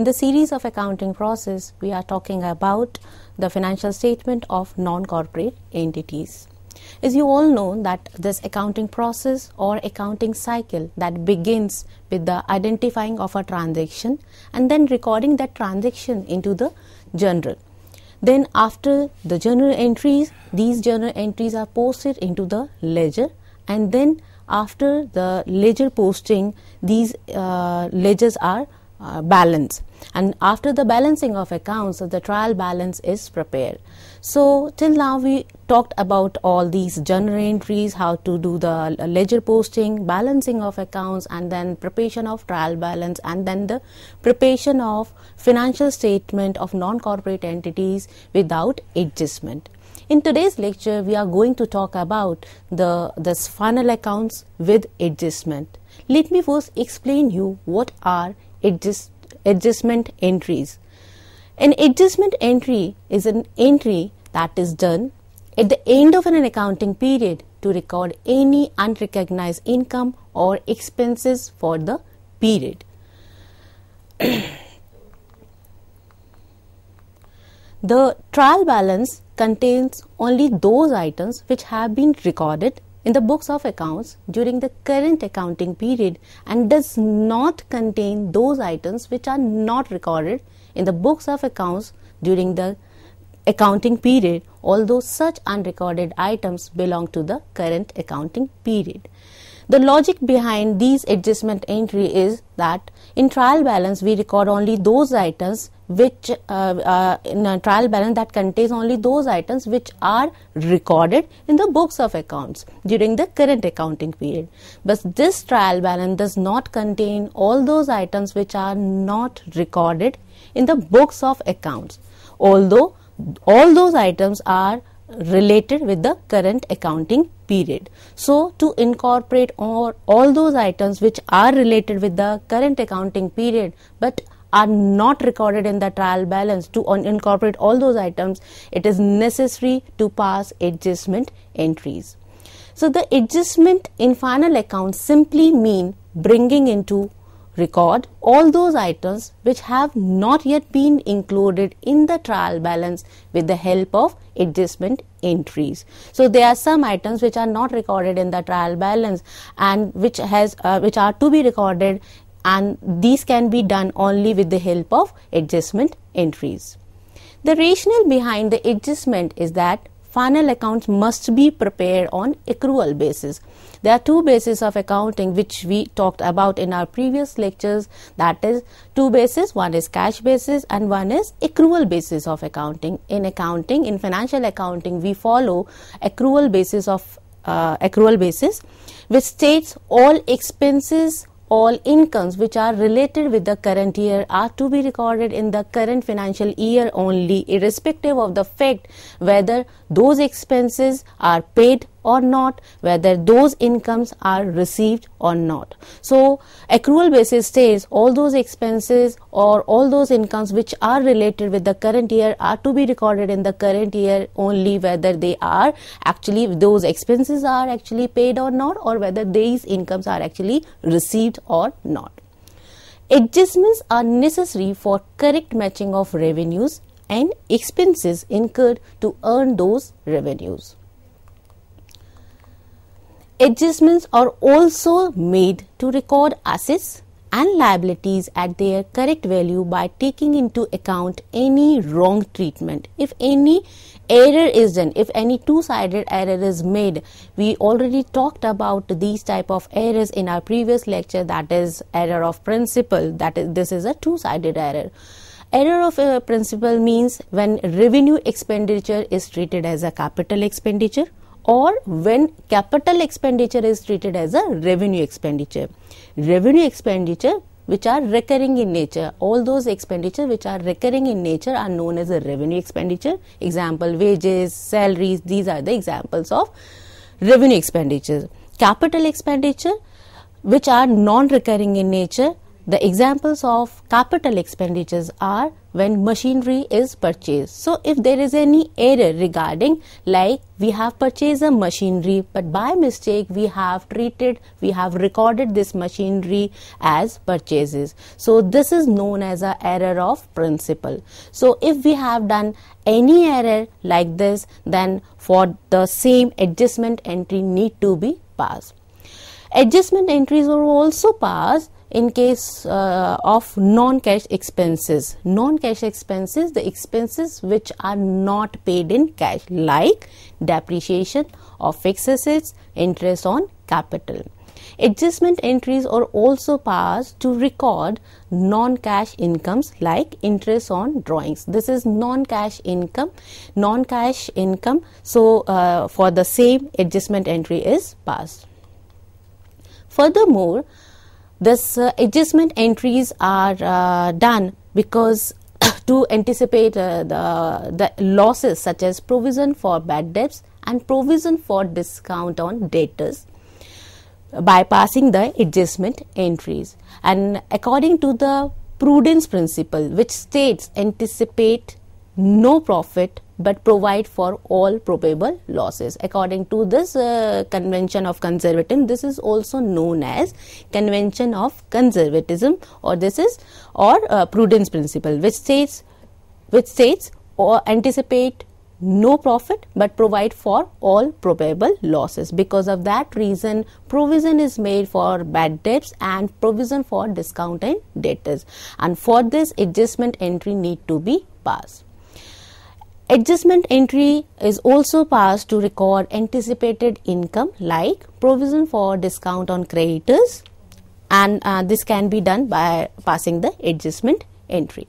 In the series of accounting process, we are talking about the financial statement of non-corporate entities. As you all know that this accounting process or accounting cycle that begins with the identifying of a transaction and then recording that transaction into the journal. Then after the journal entries, these journal entries are posted into the ledger, and then after the ledger posting, these ledgers are balanced, and after the balancing of accounts, the trial balance is prepared. So till now we talked about all these journal entries, how to do the ledger posting, balancing of accounts, and then preparation of trial balance, and then the preparation of financial statement of non-corporate entities without adjustment. In today's lecture, we are going to talk about this final accounts with adjustment. Let me first explain you what are adjustment entries. An adjustment entry is an entry that is done at the end of an accounting period to record any unrecognized income or expenses for the period. The trial balance contains only those items which have been recorded in the books of accounts during the current accounting period and does not contain those items which are not recorded in the books of accounts during the accounting period, although such unrecorded items belong to the current accounting period. The logic behind these adjustment entry is that in trial balance we record only those items which in a trial balance that contains only those items which are recorded in the books of accounts during the current accounting period. But this trial balance does not contain all those items which are not recorded in the books of accounts, although all those items are related with the current accounting period. So to incorporate all those items which are related with the current accounting period but are not recorded in the trial balance, to incorporate all those items, it is necessary to pass adjustment entries. So the adjustment in final accounts simply mean bringing into record all those items which have not yet been included in the trial balance with the help of adjustment entries. So there are some items which are not recorded in the trial balance and which are to be recorded, and these can be done only with the help of adjustment entries. The rationale behind the adjustment is that final accounts must be prepared on accrual basis. There are two bases of accounting which we talked about in our previous lectures, that is two bases, one is cash basis and one is accrual basis of accounting. In financial accounting, we follow accrual basis which states all expenses, all incomes which are related with the current year are to be recorded in the current financial year only, irrespective of the fact whether those expenses are paid or not, whether those incomes are received or not. So accrual basis states all those expenses or all those incomes which are related with the current year are to be recorded in the current year only, whether those expenses are actually paid or not, or whether these incomes are actually received or not. Adjustments are necessary for correct matching of revenues and expenses incurred to earn those revenues. Adjustments are also made to record assets and liabilities at their correct value by taking into account any wrong treatment. If any error is done, if any two-sided error is made, we already talked about these type of errors in our previous lecture, that is error of principle, this is a two-sided error. Error of principle means when revenue expenditure is treated as a capital expenditure, or when capital expenditure is treated as a revenue expenditure. Revenue expenditure which are recurring in nature, all those expenditures which are recurring in nature are known as a revenue expenditure. Example, wages, salaries, these are the examples of revenue expenditures. Capital expenditure which are non-recurring in nature, the examples of capital expenditures are when machinery is purchased. So if there is any error regarding, like we have purchased a machinery but by mistake we have recorded this machinery as purchases, so this is known as an error of principle. So if we have done any error like this, then for the same adjustment entry need to be passed. Adjustment entries are also passed in case of non-cash expenses. Non-cash expenses, the expenses which are not paid in cash, like depreciation of fixed assets, interest on capital. Adjustment entries are also passed to record non-cash incomes like interest on drawings. This is non-cash income. So for the same, adjustment entry is passed. Furthermore, this adjustment entries are done because to anticipate the losses such as provision for bad debts and provision for discount on debtors, bypassing the adjustment entries. And according to the prudence principle, which states anticipate no profit but provide for all probable losses. According to this convention of conservatism, this is also known as convention of conservatism, or prudence principle, which states or anticipate no profit but provide for all probable losses. Because of that reason, provision is made for bad debts and provision for discount and debtors, and for this adjustment entry need to be passed. Adjustment entry is also passed to record anticipated income like provision for discount on creditors, and this can be done by passing the adjustment entry.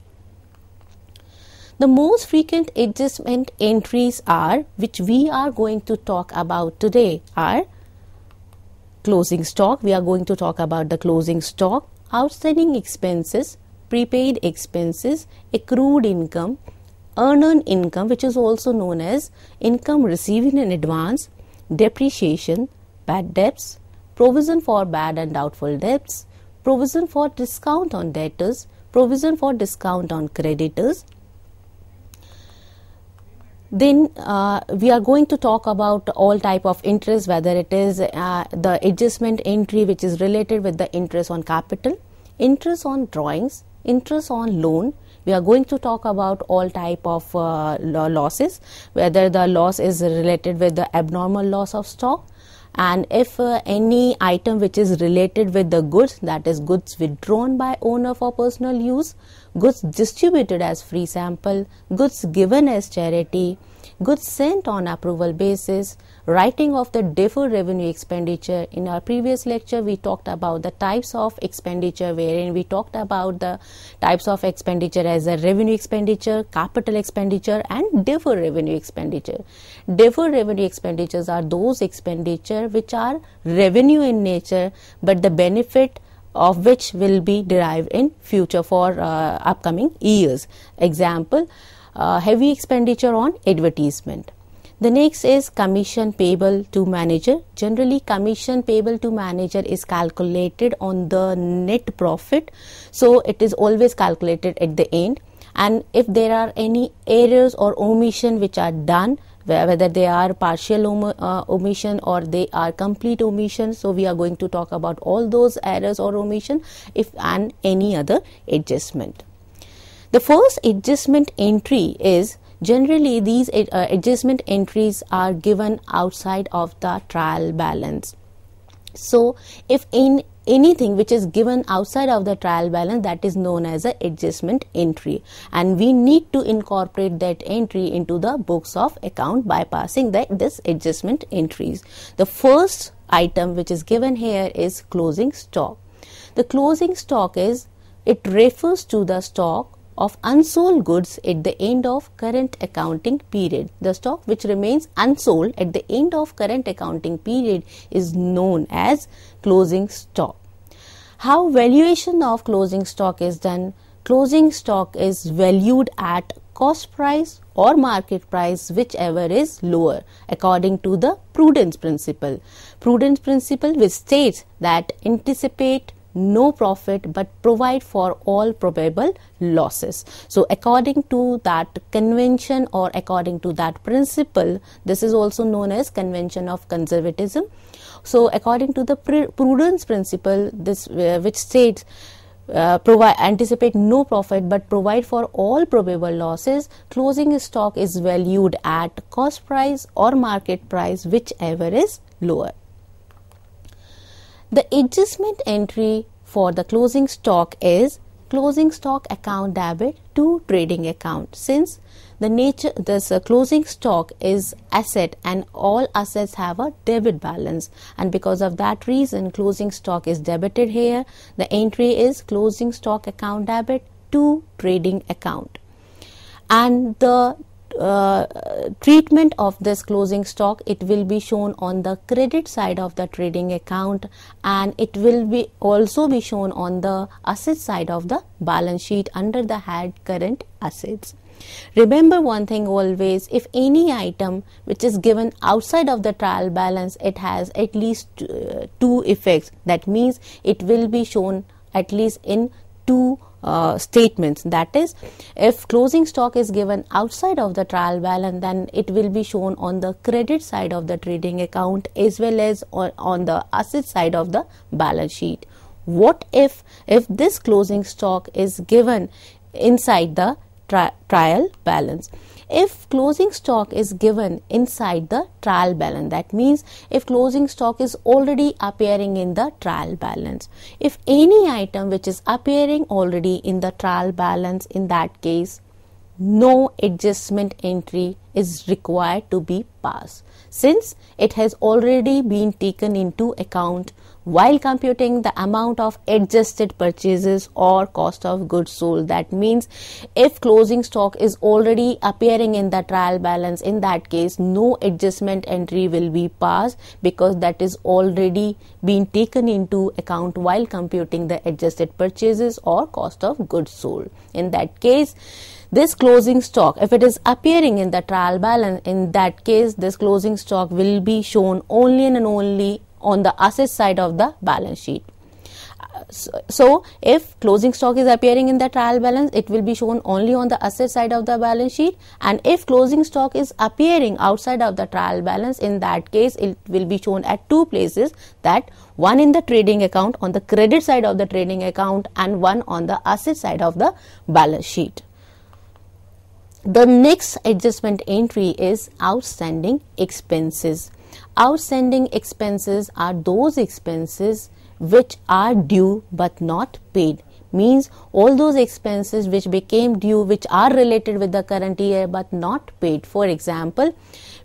The most frequent adjustment entries which we are going to talk about today are closing stock. We are going to talk about the closing stock, outstanding expenses, prepaid expenses, accrued income, earned income, which is also known as income received in advance, depreciation, bad debts, provision for bad and doubtful debts, provision for discount on debtors, provision for discount on creditors. Then we are going to talk about all type of interest, whether it is the adjustment entry which is related with the interest on capital, interest on drawings, interest on loan. We are going to talk about all type of losses, whether the loss is related with the abnormal loss of stock, and if any item which is related with the goods, that is goods withdrawn by owner for personal use, goods distributed as free sample, goods given as charity, goods sent on approval basis, writing of the deferred revenue expenditure. In our previous lecture, we talked about the types of expenditure, wherein we talked about the types of expenditure as a revenue expenditure, capital expenditure, and deferred revenue expenditure. Deferred revenue expenditures are those expenditure which are revenue in nature, but the benefit of which will be derived in future for upcoming years. Example, heavy expenditure on advertisement. The next is commission payable to manager. Generally, commission payable to manager is calculated on the net profit, so it is always calculated at the end. And if there are any errors or omission which are done, whether they are partial omission or they are complete omission, so we are going to talk about all those errors or omission and any other adjustment. The first adjustment entry is, generally these adjustment entries are given outside of the trial balance. So if in anything which is given outside of the trial balance, that is known as an adjustment entry, and we need to incorporate that entry into the books of account by passing this adjustment entries. The first item which is given here is closing stock. The closing stock it refers to the stock of unsold goods at the end of current accounting period. The stock which remains unsold at the end of current accounting period is known as closing stock. How valuation of closing stock is done? Closing stock is valued at cost price or market price, whichever is lower, according to the prudence principle. Prudence principle which states that anticipate no profit but provide for all probable losses. So according to that convention or according to that principle, this is also known as convention of conservatism. So according to the prudence principle, this which states anticipate no profit but provide for all probable losses, closing stock is valued at cost price or market price, whichever is lower. The adjustment entry for the closing stock is closing stock account debit to trading account. Since this closing stock is asset and all assets have a debit balance, and because of that reason closing stock is debited here, the entry is closing stock account debit to trading account. And the treatment of this closing stock, it will be shown on the credit side of the trading account, and it will be also be shown on the asset side of the balance sheet under the head current assets. Remember one thing always, if any item which is given outside of the trial balance, it has at least two effects. That means it will be shown at least in two statements. That is, if closing stock is given outside of the trial balance, then it will be shown on the credit side of the trading account as well as on the asset side of the balance sheet. What if this closing stock is given inside the trial balance? If closing stock is given inside the trial balance, that means if closing stock is already appearing in the trial balance, if any item which is appearing already in the trial balance, in that case no adjustment entry is required to be passed, since it has already been taken into account while computing the amount of adjusted purchases or cost of goods sold. That means if closing stock is already appearing in the trial balance, in that case no adjustment entry will be passed, because that is already been taken into account while computing the adjusted purchases or cost of goods sold. In that case, this closing stock, if it is appearing in the trial balance, in that case this closing stock will be shown only and only on the asset side of the balance sheet. So if closing stock is appearing in the trial balance, it will be shown only on the asset side of the balance sheet, and if closing stock is appearing outside of the trial balance, in that case it will be shown at two places, that one in the trading account on the credit side of the trading account and one on the asset side of the balance sheet. The next adjustment entry is outstanding expenses. Outstanding expenses are those expenses which are due but not paid. Means all those expenses which became due, which are related with the current year but not paid. For example,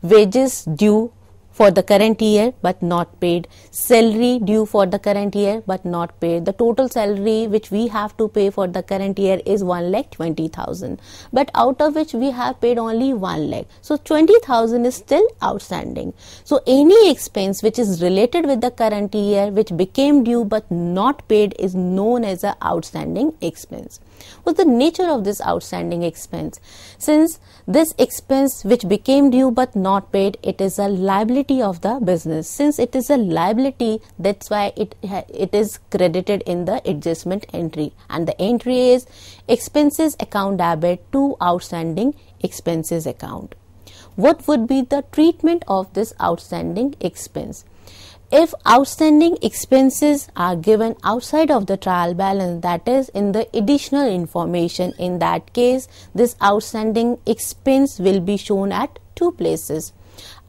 wages due for the current year but not paid, salary due for the current year but not paid. The total salary which we have to pay for the current year is 1,20,000, but out of which we have paid only 1 lakh. So 20,000 is still outstanding. So any expense which is related with the current year which became due but not paid is known as an outstanding expense. What's the nature of this outstanding expense? Since this expense which became due but not paid, it is a liability of the business. Since it is a liability, that's why it is credited in the adjustment entry, and the entry is expenses account debit to outstanding expenses account. What would be the treatment of this outstanding expense? If outstanding expenses are given outside of the trial balance, that is in the additional information, in that case this outstanding expense will be shown at two places.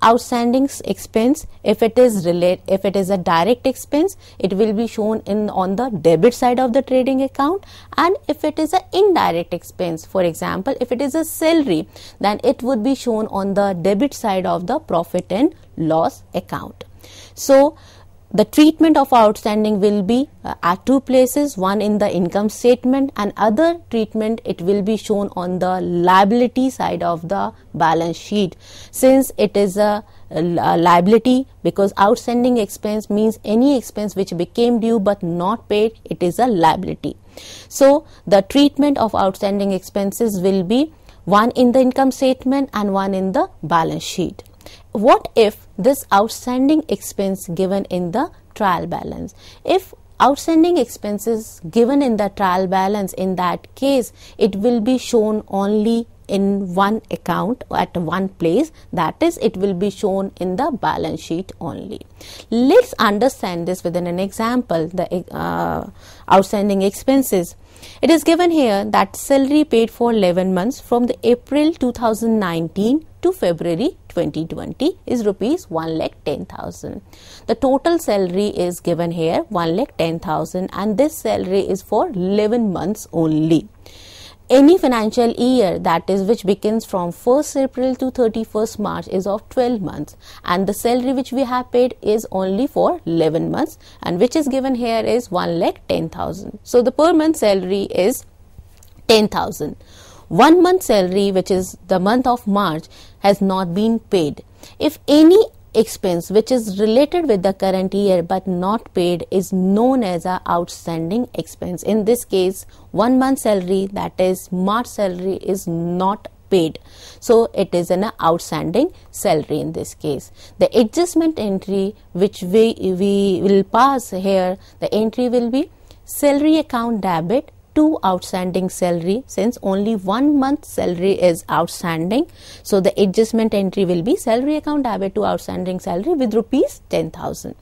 Outstanding expense, if it is a direct expense, it will be shown on the debit side of the trading account, and if it is an indirect expense, for example if it is a salary, then it would be shown on the debit side of the profit and loss account. So the treatment of outstanding will be at two places, one in the income statement, and other treatment it will be shown on the liability side of the balance sheet. Since it is a liability, because outstanding expense means any expense which became due but not paid, it is a liability. So the treatment of outstanding expenses will be one in the income statement and one in the balance sheet. What if this outstanding expense given in the trial balance, if outstanding expenses given in the trial balance, in that case it will be shown only in one account at one place, that is, it will be shown in the balance sheet only. Let's understand this within an example. The outstanding expenses. It is given here that salary paid for 11 months from the April 2019 to February 2020 is rupees 1,10,000. The total salary is given here 1,10,000, and this salary is for 11 months only. Any financial year, that is, which begins from 1st April to 31st March is of 12 months, and the salary which we have paid is only for 11 months, and which is given here is 1,10,000. So the per month salary is 10,000. 1 month salary, which is the month of March, has not been paid. If any expense which is related with the current year but not paid is known as a outstanding expense. In this case, 1 month salary, that is March salary, is not paid, so it is an outstanding salary. In this case, the adjustment entry which we will pass here, the entry will be salary account debit to outstanding salary, since only 1 month salary is outstanding. So the adjustment entry will be salary account debit to outstanding salary with rupees 10,000.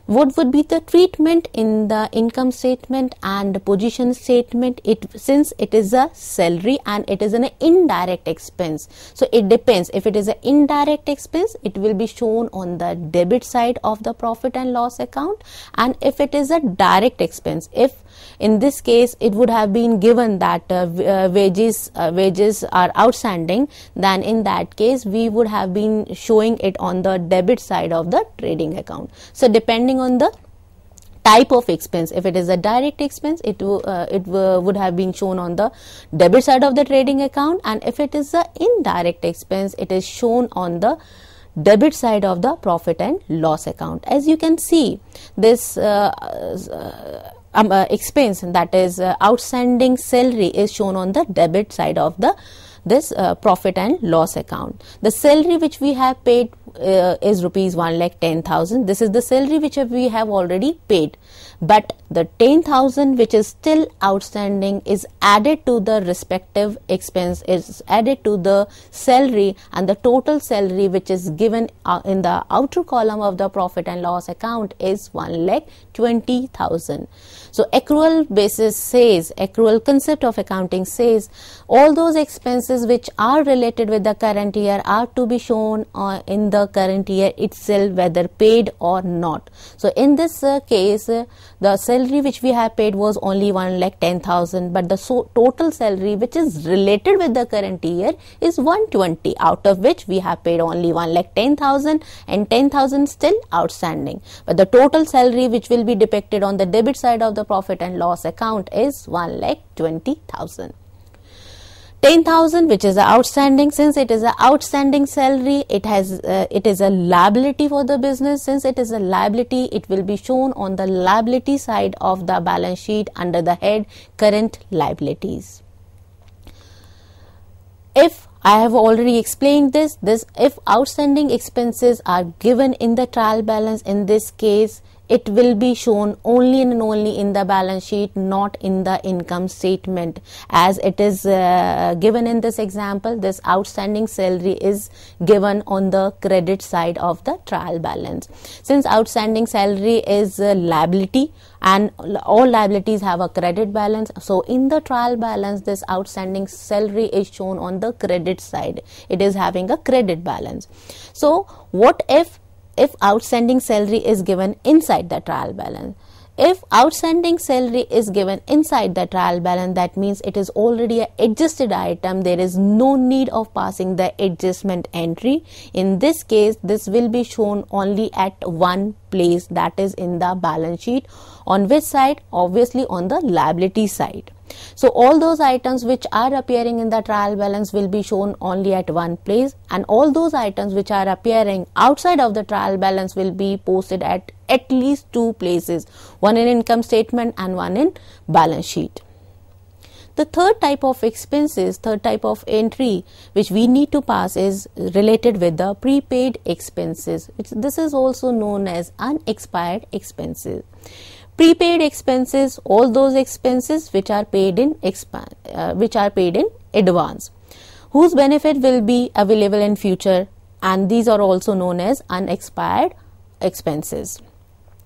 What would be the treatment in the income statement and position statement? Since it is a salary and it is an indirect expense, so it depends. If it is an indirect expense, it will be shown on the debit side of the profit and loss account, and if it is a direct expense, if in this case it would have been given that wages are outstanding, then in that case we would have been showing it on the debit side of the trading account. So depending on the type of expense, if it is a direct expense, it would have been shown on the debit side of the trading account, and if it is a indirect expense, it is shown on the debit side of the profit and loss account. As you can see, this expense, that is outstanding salary, is shown on the debit side of the profit and loss account. The salary which we have paid is rupees 1,10,000. This is the salary which we have already paid, but the 10,000 which is still outstanding is added to the respective expense, is added to the salary, and the total salary which is given in the outer column of the profit and loss account is 1,20,000. So accrual basis says, accrual concept of accounting says, all those expenses which are related with the current year are to be shown in the current year itself, whether paid or not. So in this case, the salary which we have paid was only 1,10,000, but the total salary which is related with the current year is 120, out of which we have paid only 1,10,000 and 10,000 still outstanding. But the total salary which will be depicted on the debit side of the profit and loss account is 1,20,000. 10,000 which is outstanding, since it is an outstanding salary, it is a liability for the business. Since it is a liability, it will be shown on the liability side of the balance sheet under the head current liabilities. If I have already explained this, if outstanding expenses are given in the trial balance, in this case it will be shown only and only in the balance sheet, not in the income statement. As it is given in this example, this outstanding salary is given on the credit side of the trial balance. Since outstanding salary is a liability and all liabilities have a credit balance, so in the trial balance this outstanding salary is shown on the credit side. It is having a credit balance. So what if outstanding salary is given inside the trial balance? If outstanding salary is given inside the trial balance, that means it is already an adjusted item. There is no need of passing the adjustment entry. In this case, this will be shown only at one place, that is in the balance sheet. On which side? Obviously on the liability side. So all those items which are appearing in the trial balance will be shown only at one place, and all those items which are appearing outside of the trial balance will be posted at least two places, one in income statement and one in balance sheet. The third type of expenses, third type of entry which we need to pass is related with the prepaid expenses. This is also known as unexpired expenses. Prepaid expenses, all those expenses which are paid in advance, whose benefit will be available in future, and these are also known as unexpired expenses.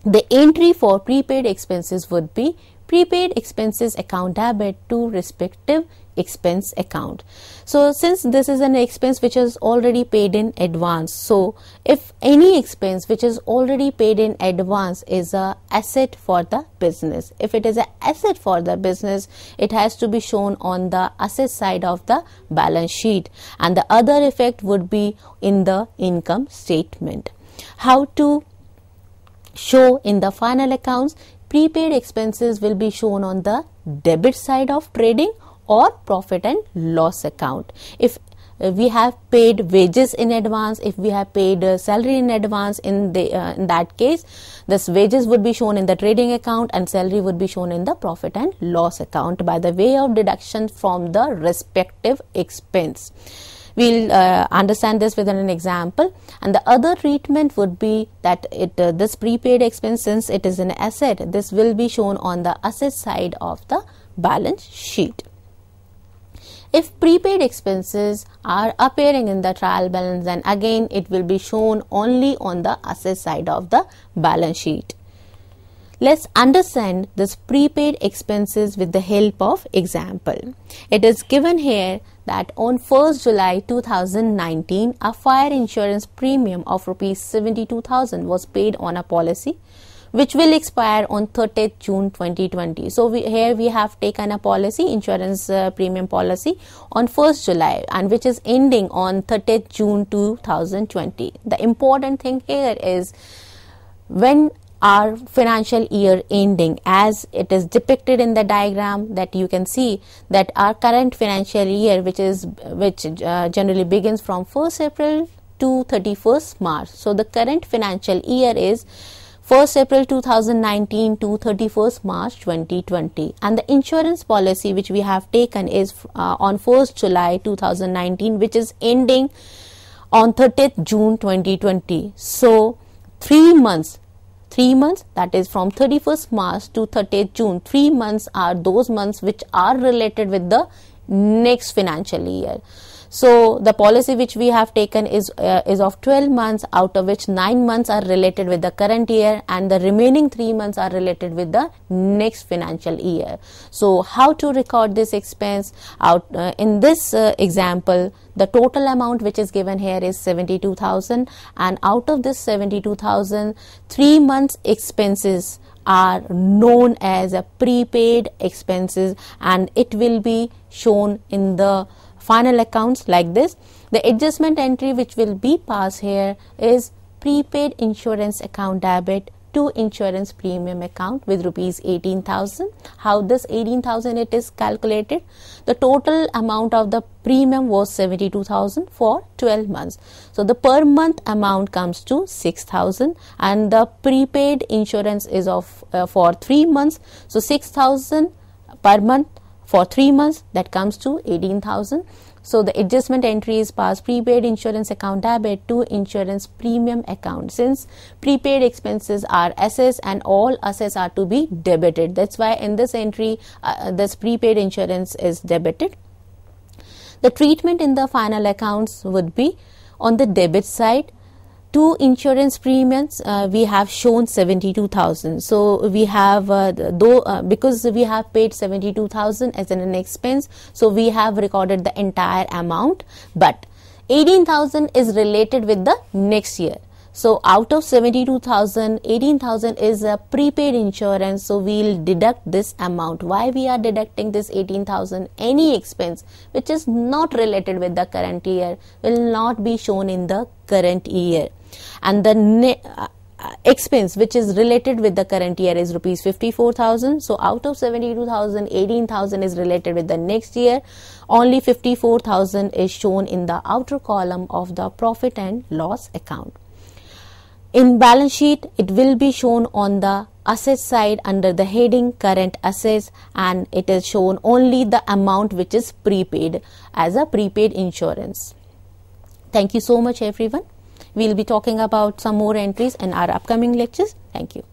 The entry for prepaid expenses would be prepaid expenses account debit to respective expense account. So since this is an expense which is already paid in advance, so if any expense which is already paid in advance is a asset for the business, if it is an asset for the business, it has to be shown on the asset side of the balance sheet, and the other effect would be in the income statement. How to show in the final accounts? Prepaid expenses will be shown on the debit side of trading or profit and loss account. If we have paid wages in advance, if we have paid salary in advance, in that case, this wages would be shown in the trading account and salary would be shown in the profit and loss account by the way of deduction from the respective expense. We'll understand this with an example. And the other treatment would be that this prepaid expense, since it is an asset, this will be shown on the asset side of the balance sheet. If prepaid expenses are appearing in the trial balance, then again it will be shown only on the asset side of the balance sheet. Let's understand this prepaid expenses with the help of example. It is given here that on 1st July 2019, a fire insurance premium of rupees 72,000 was paid on a policy which will expire on 30th June 2020. So here we have taken a policy, insurance premium policy on 1st July, and which is ending on 30th June 2020. The important thing here is when our financial year ending, as it is depicted in the diagram, that you can see that our current financial year, which generally begins from 1st April to 31st March. So the current financial year is 1st April 2019 to 31st March 2020, and the insurance policy which we have taken is on 1st July 2019, which is ending on 30th June 2020. So 3 months, that is from 31st March to 30th June, 3 months are those months which are related with the next financial year. So the policy which we have taken is of 12 months, out of which 9 months are related with the current year and the remaining 3 months are related with the next financial year. So how to record this expense? In this example, the total amount which is given here is 72,000, and out of this 72,000, 3 months expenses are known as a prepaid expenses, and it will be shown in the final accounts like this. The adjustment entry which will be passed here is prepaid insurance account debit to insurance premium account with rupees 18,000. How this 18,000 it is calculated? The total amount of the premium was 72,000 for 12 months. So the per month amount comes to 6,000, and the prepaid insurance is of for 3 months. So 6,000 per month for 3 months, that comes to 18,000. So the adjustment entry is passed prepaid insurance account debit to insurance premium account. Since prepaid expenses are assets and all assets are to be debited, that's why in this entry this prepaid insurance is debited. The treatment in the final accounts would be on the debit side. To insurance premiums, we have shown 72,000. So we have because we have paid 72,000 as an expense, so we have recorded the entire amount, but 18,000 is related with the next year. So out of 72,000, 18,000 is a prepaid insurance, so we'll deduct this amount. Why we are deducting this 18,000? Any expense which is not related with the current year will not be shown in the current year, and the expense which is related with the current year is rupees 54,000. So out of 72,000, 18,000 is related with the next year. Only 54,000 is shown in the outer column of the profit and loss account. In balance sheet, it will be shown on the asset side under the heading current assets, and it is shown only the amount which is prepaid as a prepaid insurance. Thank you so much everyone. We will be talking about some more entries in our upcoming lectures. Thank you.